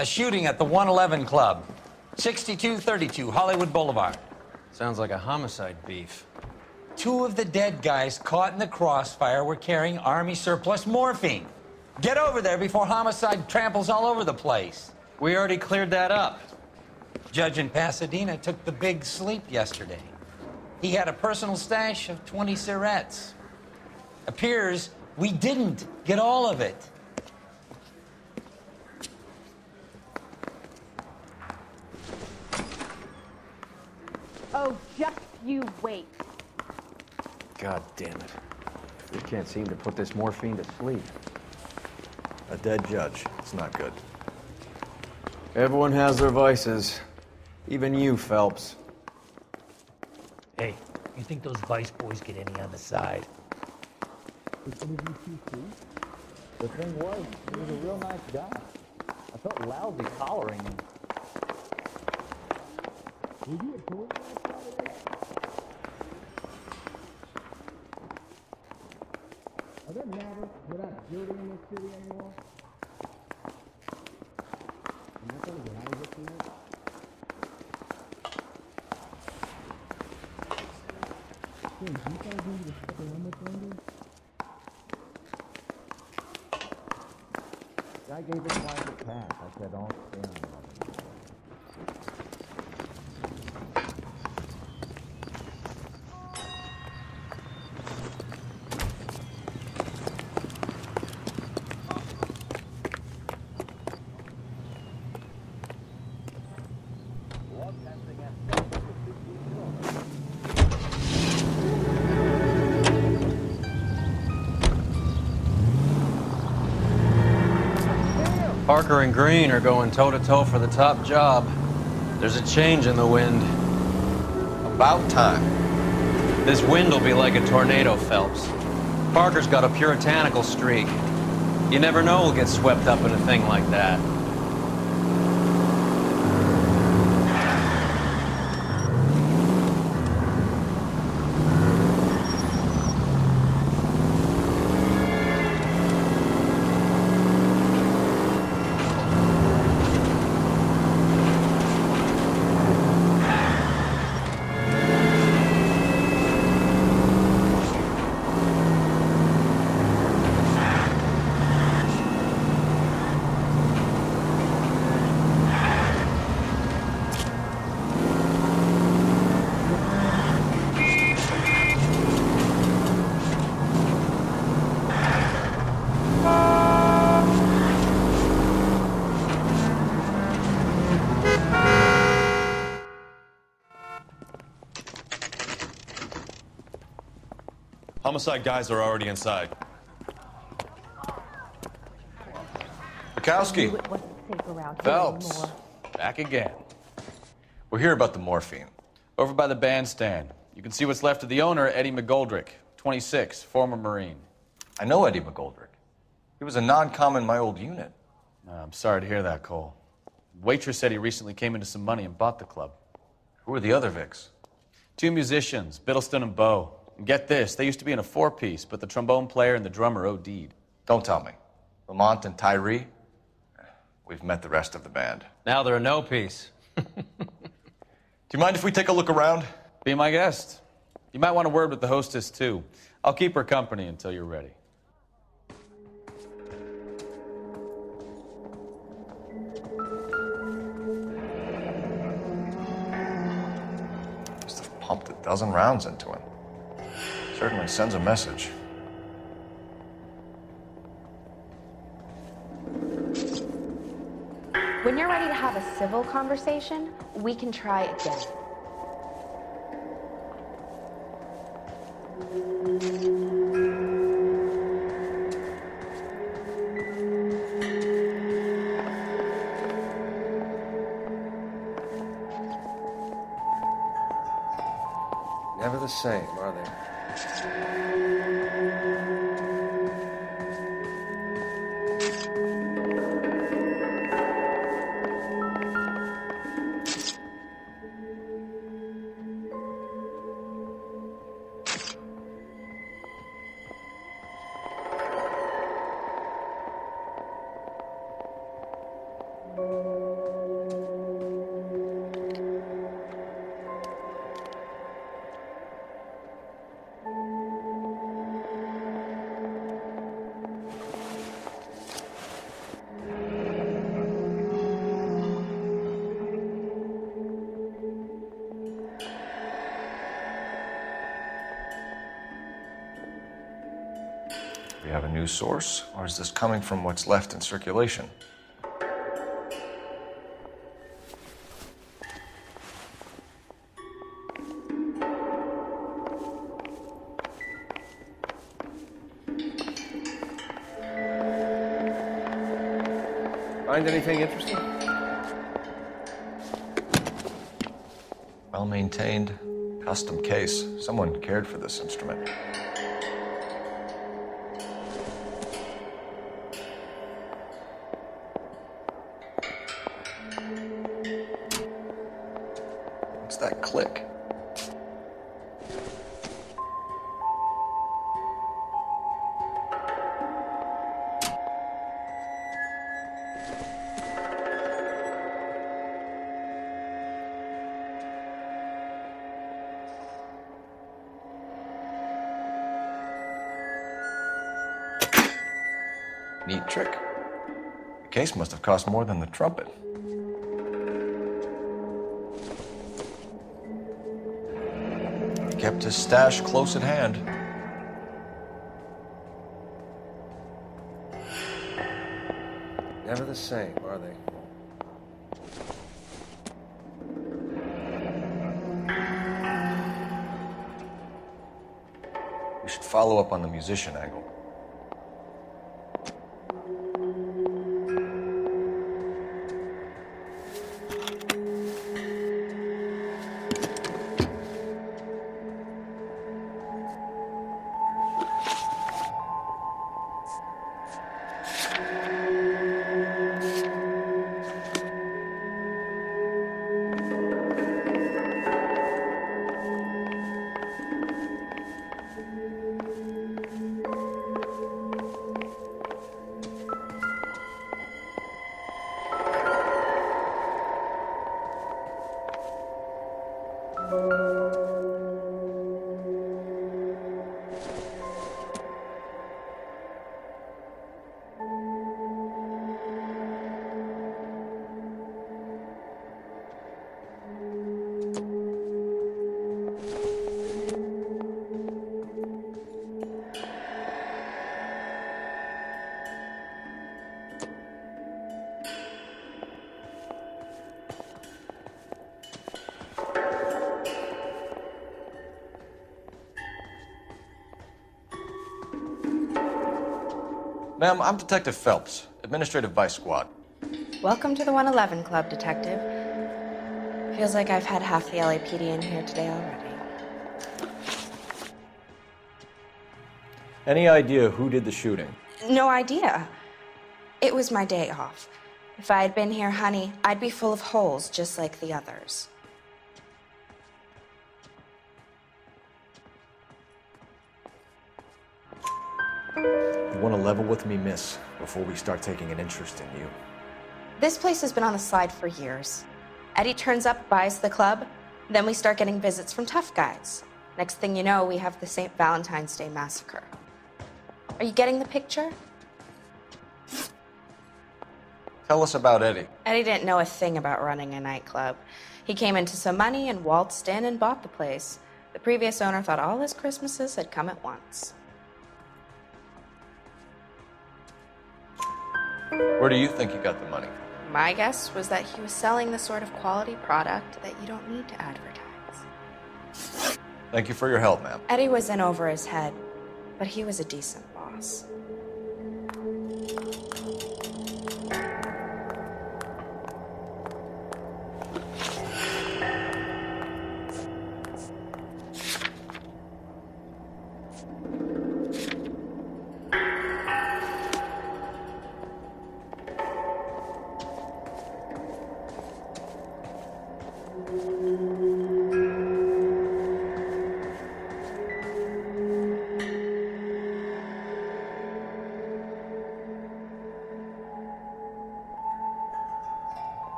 A shooting at the 111 Club, 6232 Hollywood Boulevard. Sounds like a homicide beef. 2 of the dead guys caught in the crossfire were carrying Army surplus morphine. Get over there before homicide tramples all over the place. We already cleared that up. Judge in Pasadena took the big sleep yesterday. He had a personal stash of 20 cigarettes. Appears we didn't get all of it. Oh, just you wait. God damn it. We can't seem to put this morphine to sleep. A dead judge. It's not good. Everyone has their vices. Even you, Phelps. Hey, you think those Vice boys get any on the side? The thing was, he was a real nice guy. I felt lousy collaring him. Were you at tour last Saturday? Are there never without building in this city anymore? I'm not gonna get out of here tonight. Hey, you guys into the fucking limit window? Guy gave us private pass. I said, don't stay on it. Parker and Green are going toe-to-toe for the top job. There's a change in the wind. About time. This wind will be like a tornado, Phelps. Parker's got a puritanical streak. You never know we'll get swept up in a thing like that. Homicide guys are already inside. Bukowski. It wasn't safe around here Phelps. anymore. Back again. We're here about the morphine. Over by the bandstand. You can see what's left of the owner, Eddie McGoldrick, 26, former Marine. I know Eddie McGoldrick. He was a non-com in my old unit. I'm sorry to hear that, Cole. Waitress said he recently came into some money and bought the club. Who are the other Vics? 2 musicians, Biddleston and Bowe. And get this, they used to be in a 4-piece, but the trombone player and the drummer OD'd. Don't tell me. Lamont and Tyree? We've met the rest of the band. Now they're a no-piece. Do you mind if we take a look around? Be my guest. You might want a word with the hostess, too. I'll keep her company until you're ready. Must have pumped a dozen rounds into him. Certainly sends a message. When you're ready to have a civil conversation, we can try again. Never the same, are they? Do we have a news source, or is this coming from what's left in circulation? Find anything interesting? Well-maintained, custom case. Someone cared for this instrument. What's that click? Neat trick. The case must have cost more than the trumpet. He kept his stash close at hand. Never the same, are they? We should follow up on the musician angle. Ma'am, I'm Detective Phelps, Administrative Vice Squad. Welcome to the 111 Club, Detective. Feels like I've had half the L.A.P.D. in here today already. Any idea who did the shooting? No idea. It was my day off. If I had been here, honey, I'd be full of holes just like the others. You want to level with me, miss, before we start taking an interest in you. This place has been on the slide for years. Eddie turns up, buys the club, then we start getting visits from tough guys. Next thing you know, we have the St. Valentine's Day massacre. Are you getting the picture? Tell us about Eddie. Eddie didn't know a thing about running a nightclub. He came into some money and waltzed in and bought the place. The previous owner thought all his Christmases had come at once. Where do you think he got the money? My guess was that he was selling the sort of quality product that you don't need to advertise. Thank you for your help, ma'am. Eddie was in over his head, but he was a decent boss.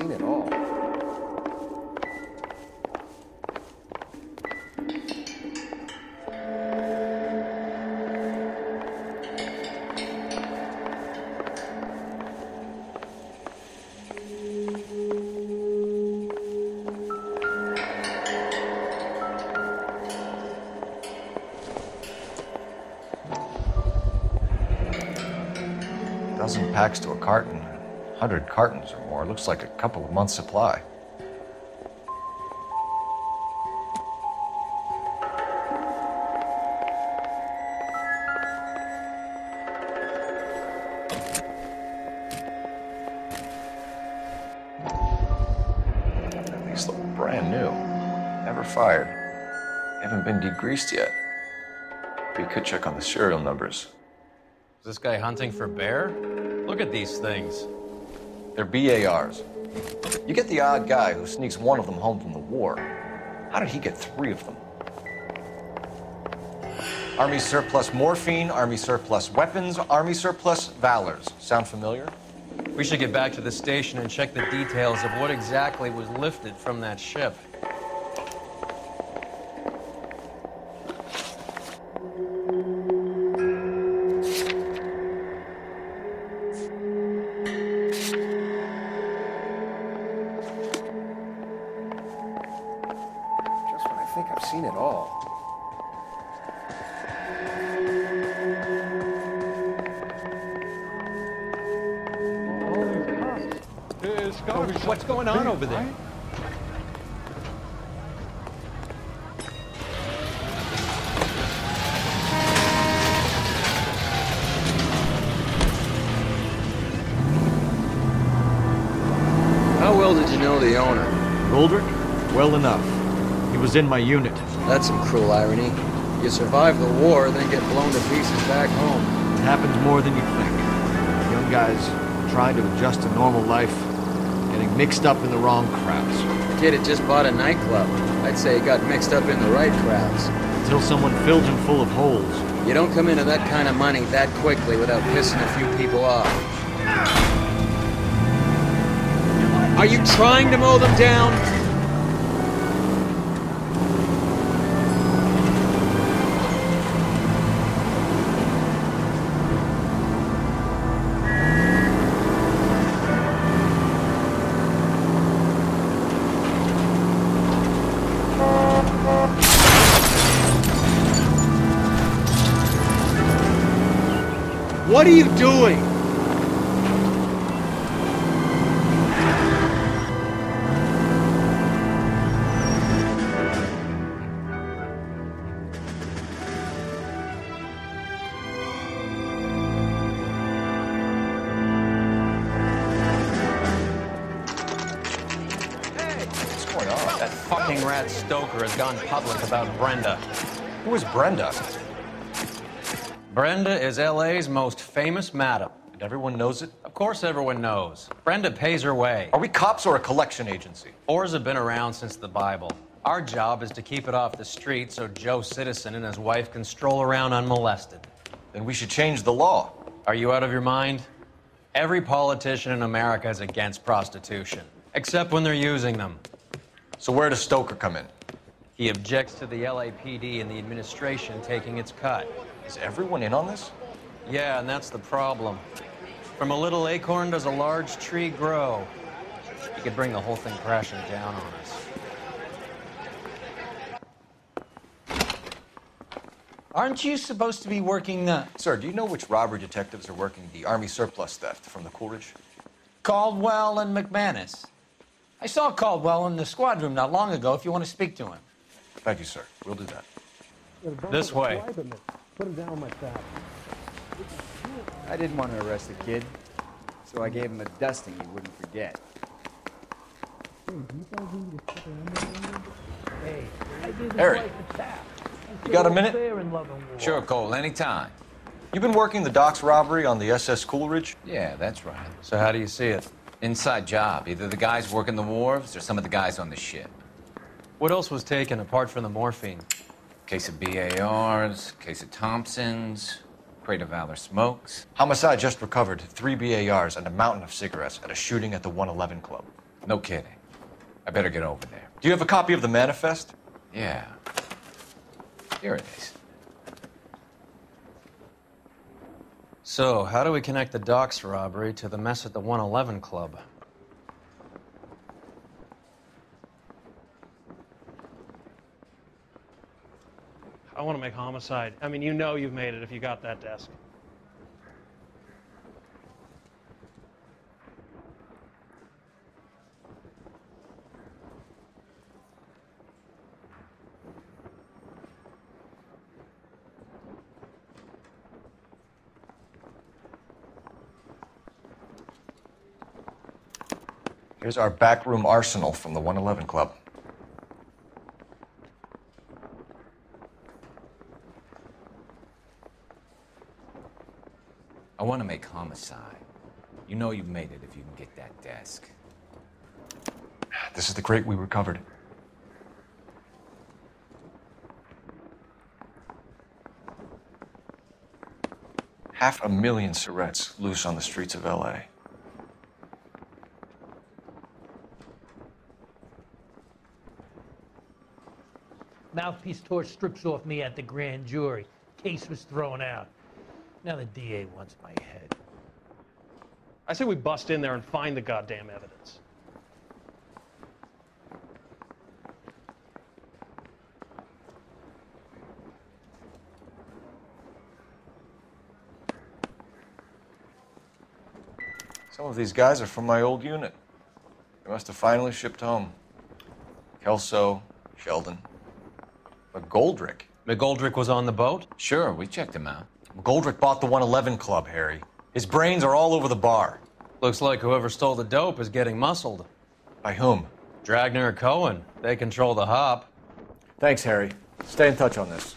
seen it all. Dozen packs to a carton. 100 cartons or more. Looks like a couple of months' supply. These look brand new. Never fired. Haven't been degreased yet. We could check on the serial numbers. Is this guy hunting for bear? Look at these things. They're BARs. You get the odd guy who sneaks one of them home from the war. How did he get 3 of them? Army surplus morphine, Army surplus weapons, Army surplus valors. Sound familiar? We should get back to the station and check the details of what exactly was lifted from that ship. I think I've seen it all. What's going on over there? How well did you know the owner? Goldrick? Well enough. He was in my unit. That's some cruel irony. You survive the war, then get blown to pieces back home. It happens more than you think. Young guys trying to adjust to normal life, getting mixed up in the wrong crowds. The kid had just bought a nightclub. I'd say he got mixed up in the right crowds. Until someone filled him full of holes. You don't come into that kind of money that quickly without pissing a few people off. Are you trying to mow them down? What are you doing? That fucking rat Stoker has gone public about Brenda. Who is Brenda? Brenda is L.A.'s most famous madam. And everyone knows it? Of course everyone knows. Brenda pays her way. Are we cops or a collection agency? Whores have been around since the Bible. Our job is to keep it off the street so Joe Citizen and his wife can stroll around unmolested. Then we should change the law. Are you out of your mind? Every politician in America is against prostitution, except when they're using them. So where does Stoker come in? He objects to the L.A.P.D. and the administration taking its cut. Is everyone in on this? Yeah, and that's the problem. From a little acorn does a large tree grow. You could bring the whole thing crashing down on us. Aren't you supposed to be working the... Sir, do you know which robbery detectives are working the Army surplus theft from the Coolidge? Caldwell and McManus. I saw Caldwell in the squad room not long ago if you want to speak to him. Thank you, sir. We'll do that. This way. Put him down on my saddle. I didn't want to arrest the kid, so I gave him a dusting he wouldn't forget. Harry, you got a minute? Sure, Cole, anytime. You've been working the docks robbery on the SS Coolidge? Yeah, that's right. So how do you see it? Inside job. Either the guys working the wharves or some of the guys on the ship. What else was taken apart from the morphine? Case of BARs, case of Thompsons, crate of Valor smokes. Homicide just recovered 3 BARs and a mountain of cigarettes at a shooting at the 111 Club. No kidding. I better get over there. Do you have a copy of the manifest? Yeah. Here it is. So, how do we connect the docks robbery to the mess at the 111 Club? I want to make homicide. I mean, you know you've made it if you got that desk. Here's our backroom arsenal from the 111 Club. I want to make homicide. You know you've made it if you can get that desk. This is the crate we recovered. $500,000 cigarettes loose on the streets of L.A. Mouthpiece tore strips off me at the grand jury. Case was thrown out. Now the DA wants my head. I say we bust in there and find the goddamn evidence. Some of these guys are from my old unit. They must have finally shipped home. Kelso, Sheldon. McGoldrick. McGoldrick was on the boat? Sure, we checked him out. McGoldrick bought the 111 Club, Harry. His brains are all over the bar. Looks like whoever stole the dope is getting muscled. By whom? Dragner or Cohen. They control the hop. Thanks, Harry. Stay in touch on this.